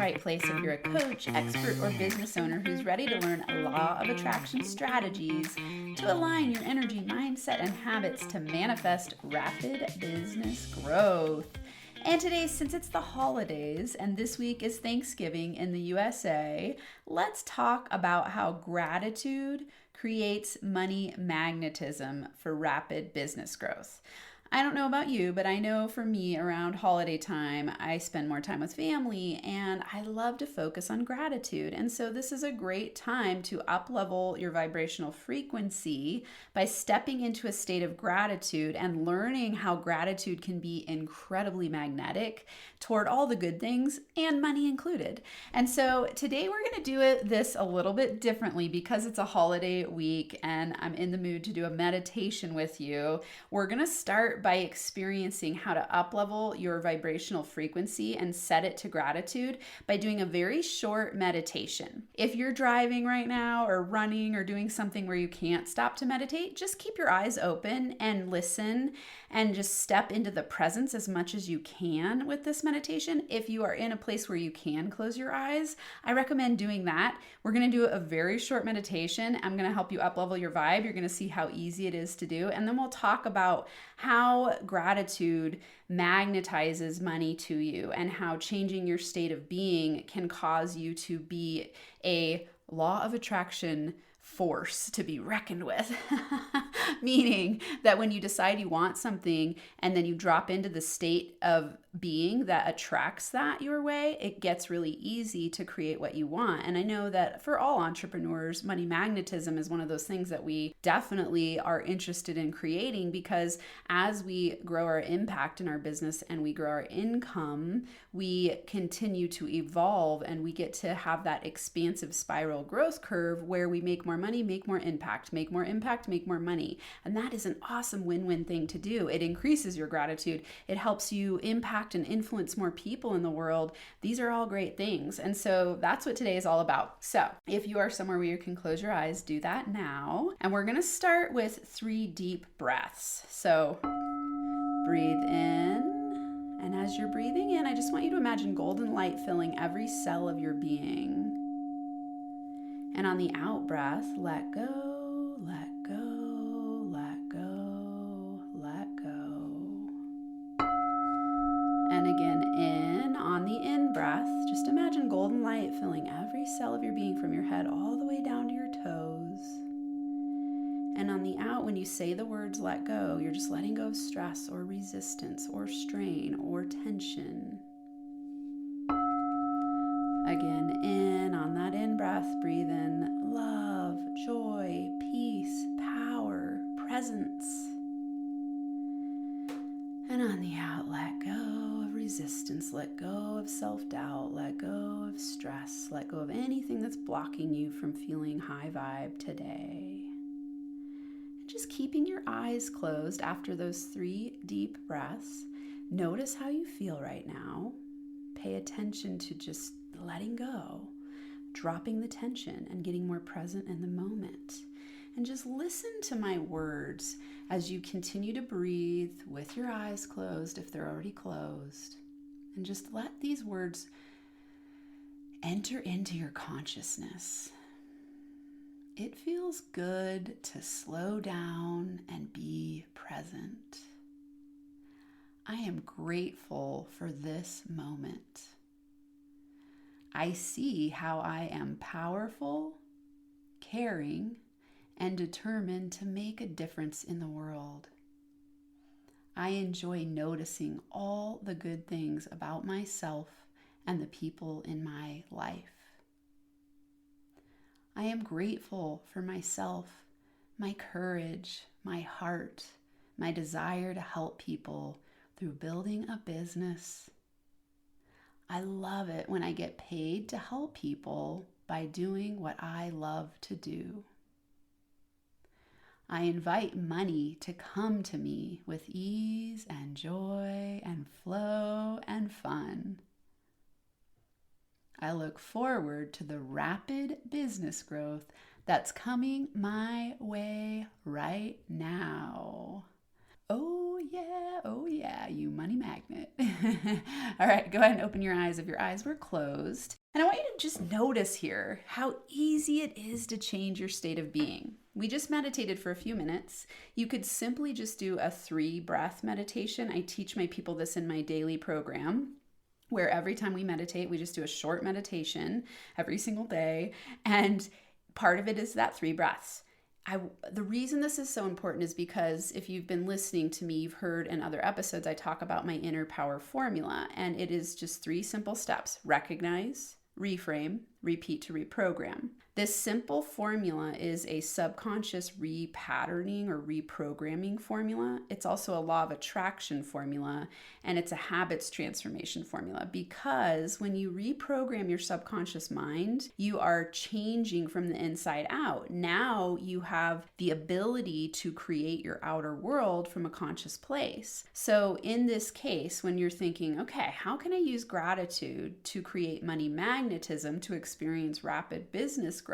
right place if you're a coach, expert, or business owner who's ready to learn law of attraction strategies to align your energy, mindset, and habits to manifest rapid business growth. And today, since it's the holidays and this week is Thanksgiving in the USA, let's talk about how gratitude creates money magnetism for rapid business growth. I don't know about you, but I know for me around holiday time, I spend more time with family and I love to focus on gratitude. And so this is a great time to up-level your vibrational frequency by stepping into a state of gratitude and learning how gratitude can be incredibly magnetic toward all the good things and money included. And so today we're going to do this a little bit differently because it's a holiday week and I'm in the mood to do a meditation with you. We're going to start by experiencing how to up-level your vibrational frequency and set it to gratitude by doing a very short meditation. If you're driving right now or running or doing something where you can't stop to meditate, just keep your eyes open and listen and just step into the presence as much as you can with this meditation. If you are in a place where you can close your eyes, I recommend doing that. We're going to do a very short meditation. I'm going to help you up-level your vibe. You're going to see how easy it is to do. And then we'll talk about how gratitude magnetizes money to you and how changing your state of being can cause you to be a law of attraction force to be reckoned with. Meaning that when you decide you want something and then you drop into the state of being that attracts that your way, it gets really easy to create what you want. And I know that for all entrepreneurs, money magnetism is one of those things that we definitely are interested in creating, because as we grow our impact in our business and we grow our income, we continue to evolve and we get to have that expansive spiral growth curve where we make more money, make more impact, make more impact, make more money. And that is an awesome win-win thing to do. It increases your gratitude. It helps you impact and influence more people in the world. These are all great things. And so that's what today is all about. So if you are somewhere where you can close your eyes, do that now. And we're going to start with 3 deep breaths. So breathe in. And as you're breathing in, I just want you to imagine golden light filling every cell of your being. And on the out breath, let go, let go, let go, let go. And again, in. On the in breath, just imagine golden light filling every cell of your being from your head all the way down to your toes. And on the out, when you say the words let go, you're just letting go of stress or resistance or strain or tension. Again, in. On that in breath, breathe in love, joy, peace, power, presence. And on the out, let go of resistance, let go of self-doubt, let go of stress, let go of anything that's blocking you from feeling high vibe today. And just keeping your eyes closed after those 3 deep breaths, notice how you feel right now. Pay attention to just letting go, dropping the tension, and getting more present in the moment. And just listen to my words as you continue to breathe with your eyes closed if they're already closed. And just let these words enter into your consciousness. It feels good to slow down and be present. I am grateful for this moment. I see how I am powerful, caring, and determined to make a difference in the world. I enjoy noticing all the good things about myself and the people in my life. I am grateful for myself, my courage, my heart, my desire to help people through building a business. I love it when I get paid to help people by doing what I love to do. I invite money to come to me with ease and joy and flow and fun. I look forward to the rapid business growth that's coming my way right now. Oh yeah, you money magnet. All right, go ahead and open your eyes if your eyes were closed. And I want you to just notice here how easy it is to change your state of being. We just meditated for a few minutes. You could simply just do a 3-breath meditation. I teach my people this in my daily program, where every time we meditate, we just do a short meditation every single day. And part of it is that 3 breaths. The reason this is so important is because if you've been listening to me, you've heard in other episodes, I talk about my inner power formula, and it is just 3 simple steps: recognize, reframe, repeat to reprogram. This simple formula is a subconscious repatterning or reprogramming formula. It's also a law of attraction formula, and it's a habits transformation formula, because when you reprogram your subconscious mind, you are changing from the inside out. Now you have the ability to create your outer world from a conscious place. So in this case, when you're thinking, okay, how can I use gratitude to create money magnetism to experience rapid business growth?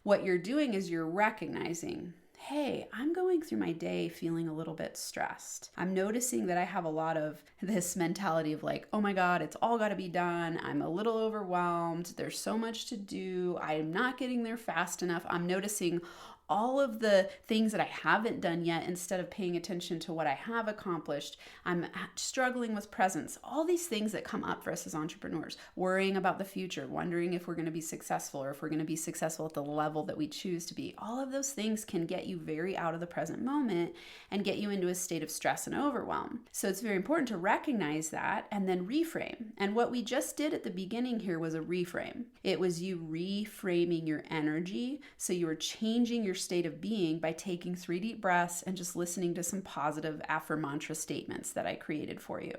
What you're doing is you're recognizing, hey, I'm going through my day feeling a little bit stressed. I'm noticing that I have a lot of this mentality of like, oh my God, it's all got to be done. I'm a little overwhelmed. There's so much to do. I'm not getting there fast enough. I'm noticing all of the things that I haven't done yet instead of paying attention to what I have accomplished. I'm struggling with presence. All these things that come up for us as entrepreneurs, worrying about the future, wondering if we're going to be successful or if we're going to be successful at the level that we choose to be. All of those things can get you very out of the present moment and get you into a state of stress and overwhelm. So it's very important to recognize that and then reframe. And what we just did at the beginning here was a reframe. It was you reframing your energy. So you were changing your state of being by taking 3 deep breaths and just listening to some positive Affirmantra statements that I created for you.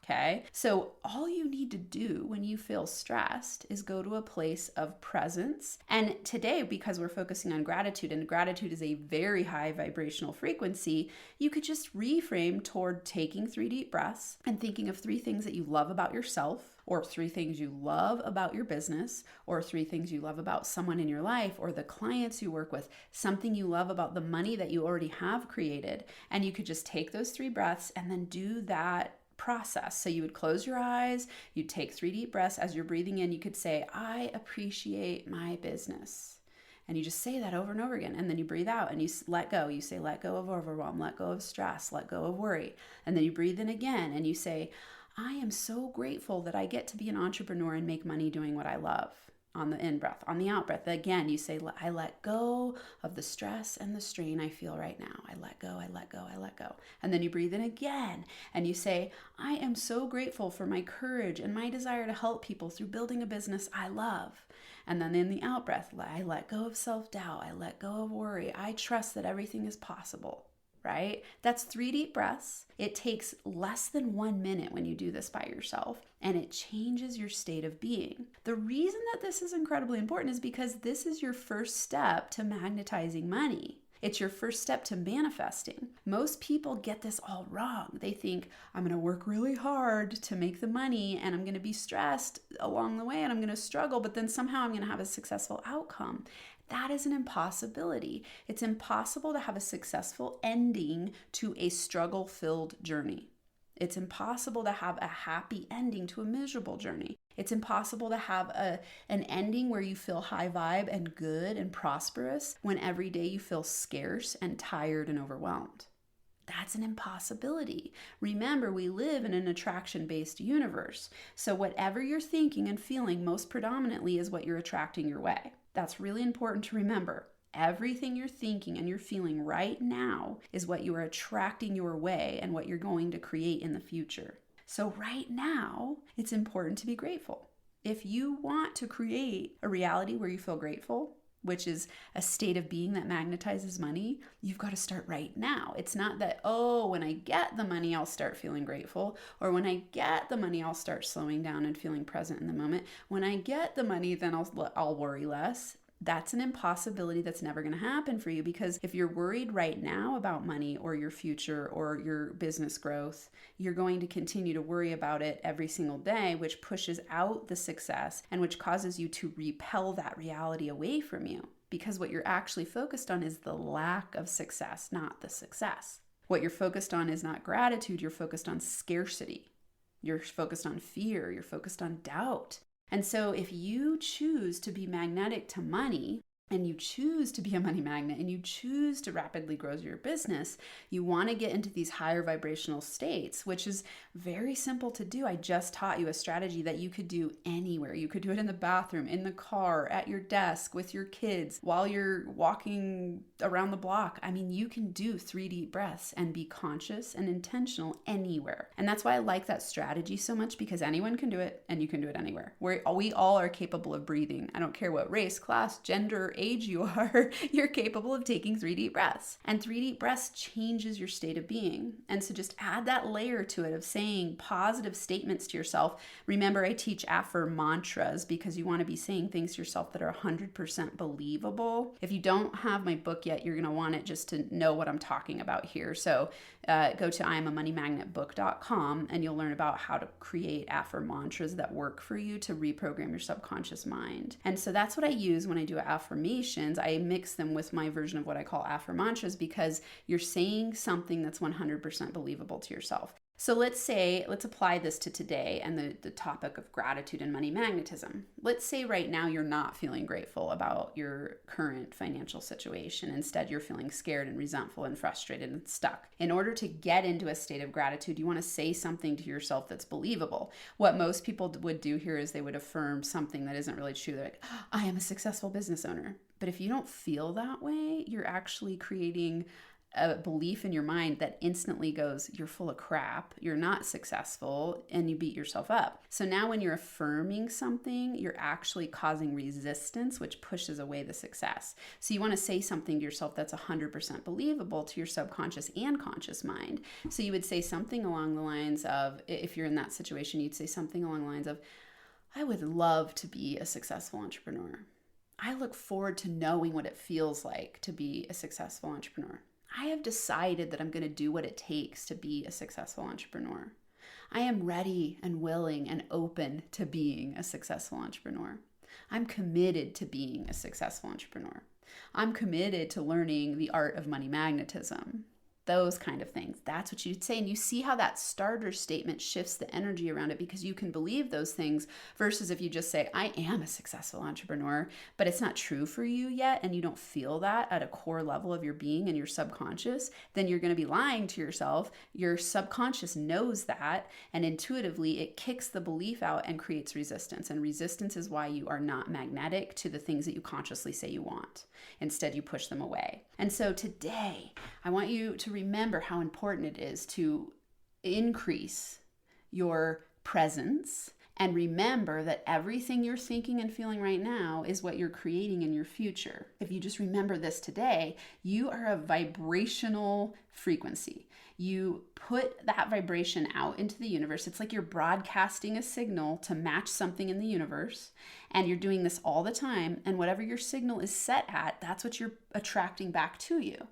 Okay, so all you need to do when you feel stressed is go to a place of presence. And today, because we're focusing on gratitude, and gratitude is a very high vibrational frequency, you could just reframe toward taking 3 deep breaths and thinking of 3 things that you love about yourself, or 3 things you love about your business, or 3 things you love about someone in your life, or the clients you work with, something you love about the money that you already have created. And you could just take those 3 breaths and then do that process. So you would close your eyes, you'd take 3 deep breaths. As you're breathing in, you could say, I appreciate my business. And you just say that over and over again. And then you breathe out and you let go. You say, let go of overwhelm, let go of stress, let go of worry. And then you breathe in again and you say, I am so grateful that I get to be an entrepreneur and make money doing what I love. On the in-breath. On the out-breath, again, you say, I let go of the stress and the strain I feel right now. I let go, I let go, I let go. And then you breathe in again and you say, I am so grateful for my courage and my desire to help people through building a business I love. And then in the out-breath, I let go of self-doubt. I let go of worry. I trust that everything is possible. Right? That's 3 deep breaths. It takes less than 1 minute when you do this by yourself, and it changes your state of being. The reason that this is incredibly important is because this is your first step to magnetizing money. It's your first step to manifesting. Most people get this all wrong. They think, I'm going to work really hard to make the money and I'm going to be stressed along the way and I'm going to struggle, but then somehow I'm going to have a successful outcome. That is an impossibility. It's impossible to have a successful ending to a struggle-filled journey. It's impossible to have a happy ending to a miserable journey. It's impossible to have an ending where you feel high vibe and good and prosperous when every day you feel scarce and tired and overwhelmed. That's an impossibility. Remember, we live in an attraction-based universe. So whatever you're thinking and feeling most predominantly is what you're attracting your way. That's really important to remember. Everything you're thinking and you're feeling right now is what you are attracting your way and what you're going to create in the future. So right now, it's important to be grateful. If you want to create a reality where you feel grateful, which is a state of being that magnetizes money, you've got to start right now. It's not that, oh, when I get the money, I'll start feeling grateful. Or when I get the money, I'll start slowing down and feeling present in the moment. When I get the money, then I'll worry less. That's an impossibility that's never going to happen for you, because if you're worried right now about money or your future or your business growth, you're going to continue to worry about it every single day, which pushes out the success and which causes you to repel that reality away from you, because what you're actually focused on is the lack of success, not the success. What you're focused on is not gratitude, you're focused on scarcity. You're focused on fear. You're focused on doubt. And so if you choose to be magnetic to money, and you choose to be a money magnet, and you choose to rapidly grow your business, you want to get into these higher vibrational states, which is very simple to do. I just taught you a strategy that you could do anywhere. You could do it in the bathroom, in the car, at your desk, with your kids, while you're walking around the block. I mean, you can do 3 deep breaths and be conscious and intentional anywhere. And that's why I like that strategy so much, because anyone can do it and you can do it anywhere. We all are capable of breathing. I don't care what race, class, gender, age you are, you're capable of taking 3 deep breaths. And 3 deep breaths changes your state of being. And so just add that layer to it of saying positive statements to yourself. Remember, I teach Affirmantras because you want to be saying things to yourself that are 100% believable. If you don't have my book yet, you're going to want it just to know what I'm talking about here. So go to IamAMoneyMagnetBook.com and you'll learn about how to create Affirmantras that work for you to reprogram your subconscious mind. And so that's what I use when I do affirmations. I mix them with my version of what I call Affirmantras, because you're saying something that's 100% believable to yourself. So let's apply this to today and the topic of gratitude and money magnetism. Let's say right now you're not feeling grateful about your current financial situation. Instead, you're feeling scared and resentful and frustrated and stuck. In order to get into a state of gratitude, you want to say something to yourself that's believable. What most people would do here is they would affirm something that isn't really true. They're like, I am a successful business owner. But if you don't feel that way, you're actually creating a belief in your mind that instantly goes, you're full of crap, you're not successful, and you beat yourself up. So now when you're affirming something, you're actually causing resistance, which pushes away the success. So you want to say something to yourself that's 100% believable to your subconscious and conscious mind. So you would say something along the lines of, if you're in that situation, you'd say something along the lines of, I would love to be a successful entrepreneur. I look forward to knowing what it feels like to be a successful entrepreneur. I have decided that I'm going to do what it takes to be a successful entrepreneur. I am ready and willing and open to being a successful entrepreneur. I'm committed to being a successful entrepreneur. I'm committed to learning the art of money magnetism. Those kind of things. That's what you'd say. And you see how that starter statement shifts the energy around it, because you can believe those things versus if you just say, I am a successful entrepreneur, but it's not true for you yet, and you don't feel that at a core level of your being and your subconscious, then you're going to be lying to yourself. Your subconscious knows that, and intuitively it kicks the belief out and creates resistance. And resistance is why you are not magnetic to the things that you consciously say you want. Instead, you push them away. And so today, I want you to remember how important it is to increase your presence, and remember that everything you're thinking and feeling right now is what you're creating in your future. If you just remember this today, you are a vibrational frequency. You put that vibration out into the universe. It's like you're broadcasting a signal to match something in the universe, and you're doing this all the time. And whatever your signal is set at, that's what you're attracting back to you.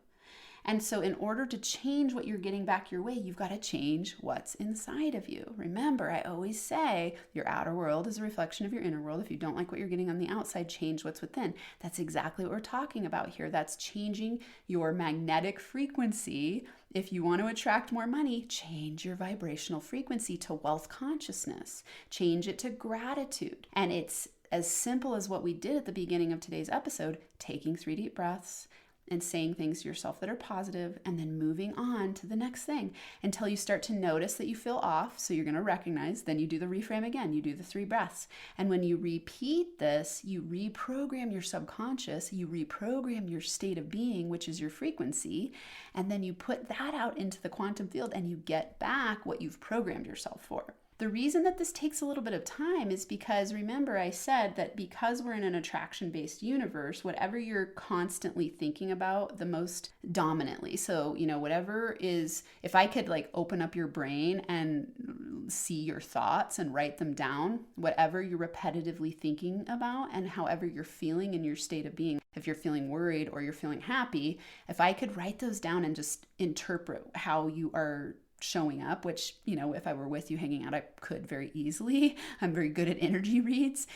And so in order to change what you're getting back your way, you've got to change what's inside of you. Remember, I always say your outer world is a reflection of your inner world. If you don't like what you're getting on the outside, change what's within. That's exactly what we're talking about here. That's changing your magnetic frequency. If you want to attract more money, change your vibrational frequency to wealth consciousness. Change it to gratitude. And it's as simple as what we did at the beginning of today's episode, taking 3 deep breaths, and saying things to yourself that are positive, and then moving on to the next thing until you start to notice that you feel off. So you're going to recognize, then you do the reframe again, you do the 3 breaths. And when you repeat this, you reprogram your subconscious, you reprogram your state of being, which is your frequency, and then you put that out into the quantum field and you get back what you've programmed yourself for. The reason that this takes a little bit of time is because, remember, I said that because we're in an attraction-based universe, whatever you're constantly thinking about the most dominantly. So, whatever is, if I could open up your brain and see your thoughts and write them down, whatever you're repetitively thinking about and however you're feeling in your state of being, if you're feeling worried or you're feeling happy, if I could write those down and just interpret how you are showing up, which, if I were with you hanging out, I could very easily. I'm very good at energy reads.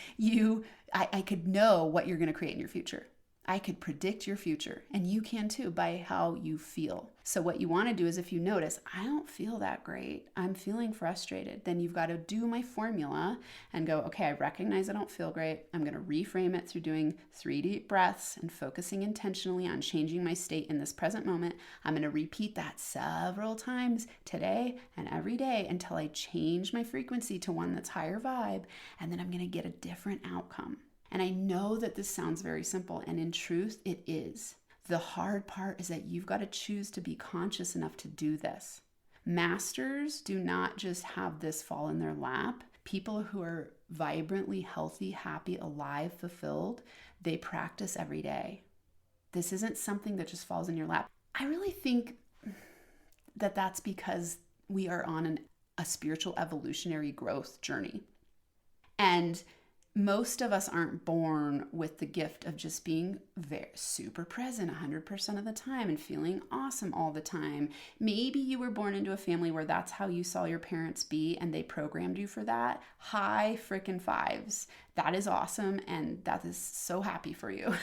I could know what you're going to create in your future. I could predict your future, and you can too by how you feel. So what you want to do is, if you notice, I don't feel that great, I'm feeling frustrated, then you've got to do my formula and go, okay, I recognize I don't feel great. I'm going to reframe it through doing 3 deep breaths and focusing intentionally on changing my state in this present moment. I'm going to repeat that several times today and every day until I change my frequency to one that's higher vibe, and then I'm going to get a different outcome. And I know that this sounds very simple, and in truth, it is. The hard part is that you've got to choose to be conscious enough to do this. Masters do not just have this fall in their lap. People who are vibrantly healthy, happy, alive, fulfilled, they practice every day. This isn't something that just falls in your lap. I really think that that's because we are on a spiritual evolutionary growth journey. And most of us aren't born with the gift of just being super present 100% of the time and feeling awesome all the time. Maybe you were born into a family where that's how you saw your parents be and they programmed you for that. High frickin' fives. That is awesome, and that is so happy for you.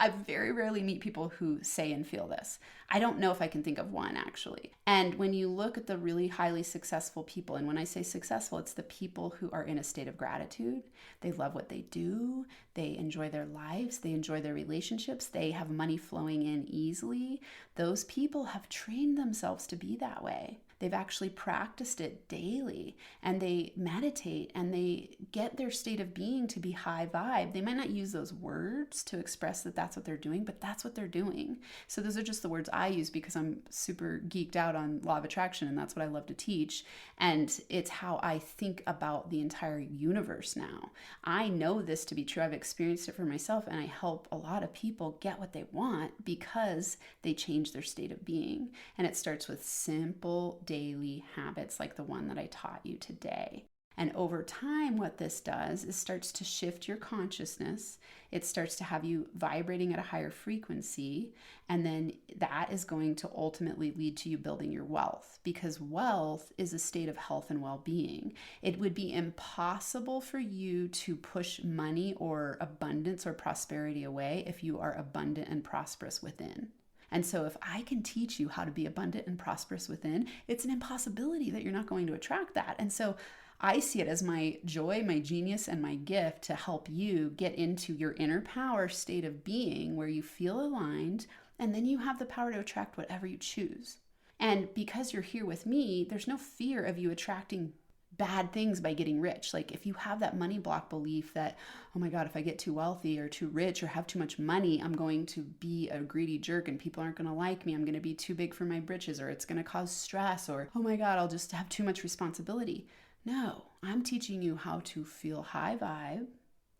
I very rarely meet people who say and feel this. I don't know if I can think of one, actually. And when you look at the really highly successful people, and when I say successful, it's the people who are in a state of gratitude. They love what they do. They enjoy their lives. They enjoy their relationships. They have money flowing in easily. Those people have trained themselves to be that way. They've actually practiced it daily, and they meditate, and they get their state of being to be high vibe. They might not use those words to express that that's what they're doing, but that's what they're doing. So those are just the words I use because I'm super geeked out on law of attraction, and that's what I love to teach. And it's how I think about the entire universe now. I know this to be true. I've experienced it for myself, and I help a lot of people get what they want because they change their state of being. And it starts with simple daily habits like the one that I taught you today. And over time, what this does is starts to shift your consciousness. It starts to have you vibrating at a higher frequency. And then that is going to ultimately lead to you building your wealth, because wealth is a state of health and well-being. It would be impossible for you to push money or abundance or prosperity away if you are abundant and prosperous within. And so if I can teach you how to be abundant and prosperous within, it's an impossibility that you're not going to attract that. And so I see it as my joy, my genius, and my gift to help you get into your inner power state of being where you feel aligned, and then you have the power to attract whatever you choose. And because you're here with me, there's no fear of you attracting bad things by getting rich. Like if you have that money block belief that, oh my God, if I get too wealthy or too rich or have too much money, I'm going to be a greedy jerk and people aren't going to like me. I'm going to be too big for my britches, or it's going to cause stress, or, oh my God, I'll just have too much responsibility. No, I'm teaching you how to feel high vibe,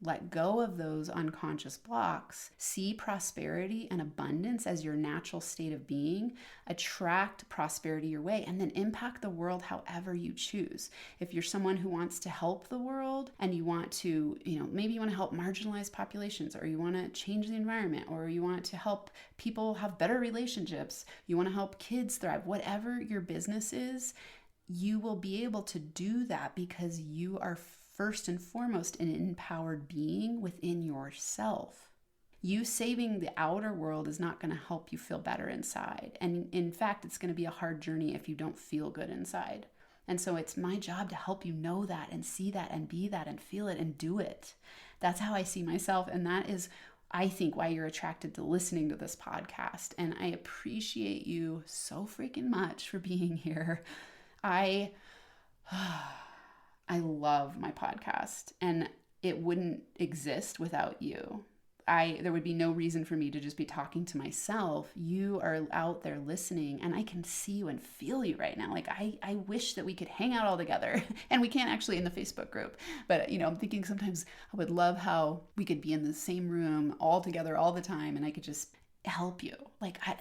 let go of those unconscious blocks, see prosperity and abundance as your natural state of being, attract prosperity your way, and then impact the world however you choose. If you're someone who wants to help the world and you want to, maybe you want to help marginalized populations, or you want to change the environment, or you want to help people have better relationships, you want to help kids thrive, whatever your business is, you will be able to do that because you are first and foremost an empowered being within yourself. You saving the outer world is not going to help you feel better inside. And in fact, it's going to be a hard journey if you don't feel good inside. And so it's my job to help you know that and see that and be that and feel it and do it. That's how I see myself. And that is, I think, why you're attracted to listening to this podcast. And I appreciate you so freaking much for being here. I love my podcast, and it wouldn't exist without you. There would be no reason for me to just be talking to myself. You are out there listening, and I can see you and feel you right now. Like I wish that we could hang out all together, and we can't actually in the Facebook group. But I'm thinking sometimes I would love how we could be in the same room all together all the time, and I could just help you.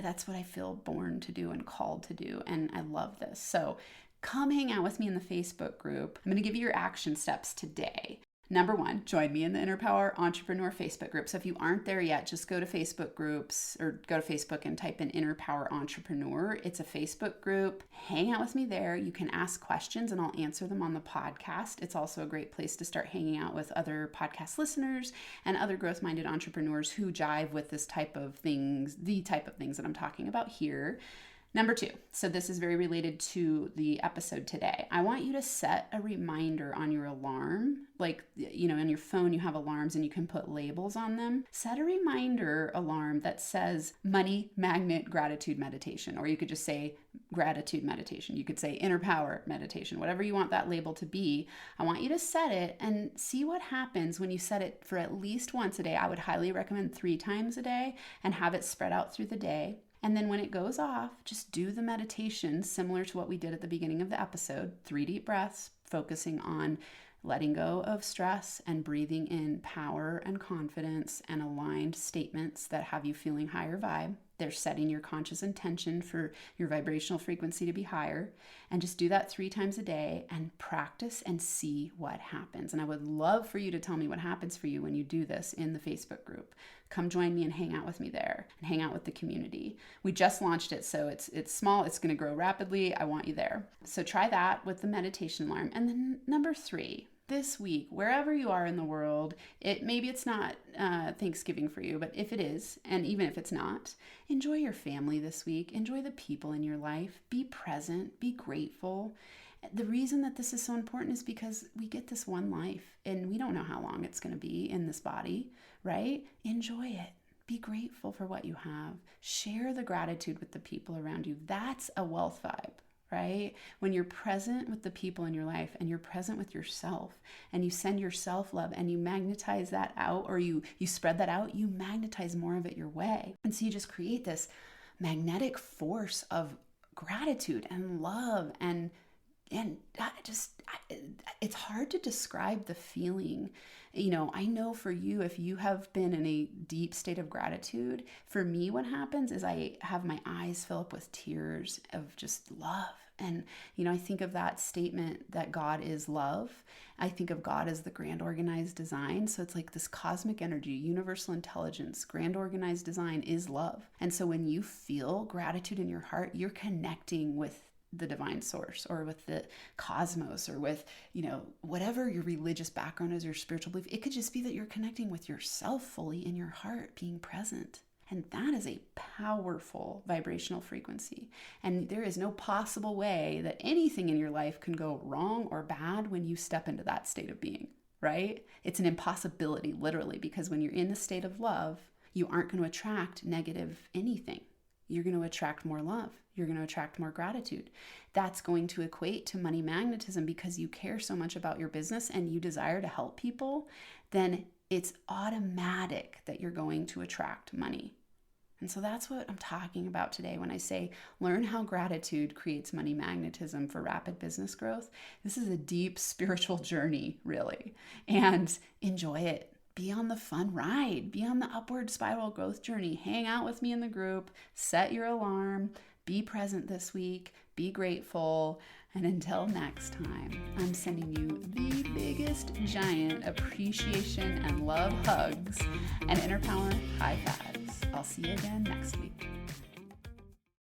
That's what I feel born to do and called to do, and I love this. So come hang out with me in the Facebook group. I'm going to give you your action steps today. Number one, join me in the Inner Power Entrepreneur Facebook group. So if you aren't there yet, just go to Facebook groups or go to Facebook and type in Inner Power Entrepreneur. It's a Facebook group. Hang out with me there. You can ask questions and I'll answer them on the podcast. It's also a great place to start hanging out with other podcast listeners and other growth-minded entrepreneurs who jive with this type of things, the type of things that I'm talking about here. Number two, so this is very related to the episode today. I want you to set a reminder on your alarm. Like, in your phone, you have alarms and you can put labels on them. Set a reminder alarm that says money, magnet, gratitude, meditation. Or you could just say gratitude meditation. You could say inner power meditation, whatever you want that label to be. I want you to set it and see what happens when you set it for at least once a day. I would highly recommend 3 times a day and have it spread out through the day. And then when it goes off, just do the meditation similar to what we did at the beginning of the episode. 3 deep breaths, focusing on letting go of stress and breathing in power and confidence and aligned statements that have you feeling higher vibe. They're setting your conscious intention for your vibrational frequency to be higher. And just do that 3 times a day and practice and see what happens. And I would love for you to tell me what happens for you when you do this in the Facebook group. Come join me and hang out with me there and hang out with the community. We just launched it, so it's small. It's going to grow rapidly. I want you there. So try that with the meditation alarm. And then number 3, this week, wherever you are in the world, maybe it's not Thanksgiving for you, but if it is, and even if it's not, enjoy your family this week. Enjoy the people in your life. Be present. Be grateful. The reason that this is so important is because we get this one life and we don't know how long it's going to be in this body, right? Enjoy it. Be grateful for what you have. Share the gratitude with the people around you. That's a wealth vibe, right? When you're present with the people in your life and you're present with yourself and you send yourself love and you magnetize that out, or you spread that out, you magnetize more of it your way. And so you just create this magnetic force of gratitude and love and it's hard to describe the feeling. I know for you, if you have been in a deep state of gratitude, for me, what happens is I have my eyes fill up with tears of just love. And, I think of that statement that God is love. I think of God as the grand organized design. So it's like this cosmic energy, universal intelligence, grand organized design is love. And so when you feel gratitude in your heart, you're connecting with the divine source or with the cosmos or with, whatever your religious background is, your spiritual belief. It could just be that you're connecting with yourself fully in your heart, being present. And that is a powerful vibrational frequency. And there is no possible way that anything in your life can go wrong or bad when you step into that state of being, right? It's an impossibility, literally, because when you're in the state of love, you aren't going to attract negative anything. You're going to attract more love. You're going to attract more gratitude. That's going to equate to money magnetism because you care so much about your business and you desire to help people, then it's automatic that you're going to attract money. And so that's what I'm talking about today when I say learn how gratitude creates money magnetism for rapid business growth. This is a deep spiritual journey, really, and enjoy it. Be on the fun ride. Be on the upward spiral growth journey. Hang out with me in the group. Set your alarm. Be present this week. Be grateful. And until next time, I'm sending you the biggest giant appreciation and love hugs and inner power high fives. I'll see you again next week.